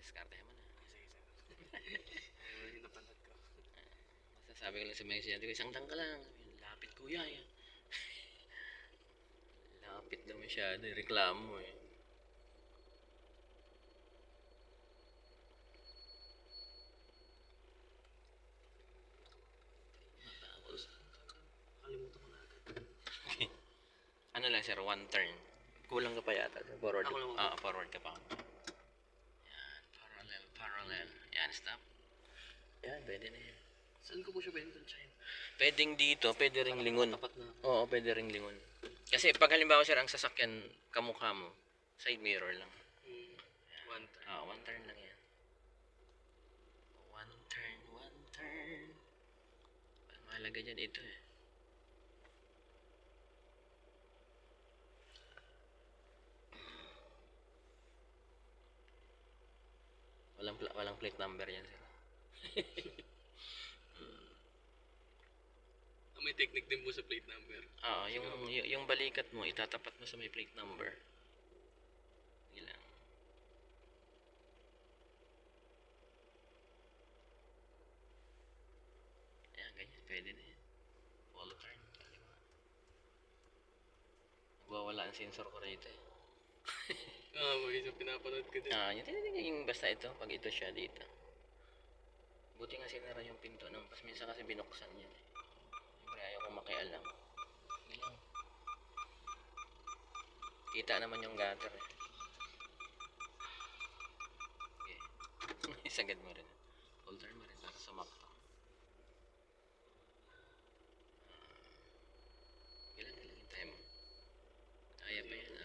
Diskartehan mo na. Sige, sige. Yung napanood ko. Masasabi ko lang sa mga estudyante ko, isang tangka lang. Lapit kuya yan. Lapit na masyado, reklamo mo eh. Tapos, Kalimutan ko na agad. ano lang sir, one turn. Kulang ka pa yata. Forward. Ako lang Forward ka pa. Yan, parallel. Yan, stop. Yan, pwede na yan. Saan ko po siya pwede tansyahin? Pwedeng dito, pwede ring lingon. Tapat na. Oo, pwede ring lingon. Kasi pag halimbawa sir, ang sasakyan kamukha mo, side mirror lang. One time. One turn lang yan. One turn. Mahalaga dyan ito eh. Walang plate number yan sir. May technique din po sa plate number. Yung balikat mo, itatapat mo sa may plate number. Sige lang. Ayan, ganyan. Pwede na yan. Full turn. Nagwawala ang sensor ko rito eh. Yung pinapanood ko din. Yung basta ito, pag ito siya dito. Buti nga sinara yung pinto nang pas minsan kasi binuksan yan eh. Siyempre ayaw kong makialam. Ganyan. Kita naman yung gutter eh. Okay. Isagad mo rin. Full turn mo rin para sumakto. Ilan hintay mo. Kaya pa yan.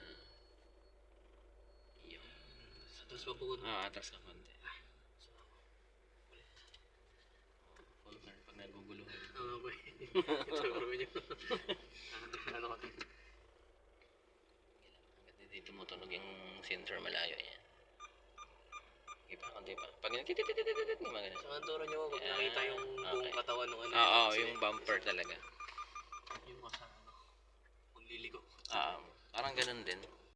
Atras pa po ko. Atras ka konti. Full turn pag naguguluhan. Boy. Ito yung niyo. Ano ka? Hanggang dito tumutunog yung sensor malayo yan. Iba, konti pa. Pag nagtitititititit mo magana. Sa kanturo niyo pag nakita yung buong katawan ng ano. Oo, yung bumper talaga. Yung mga pagliligo. Parang ganun din.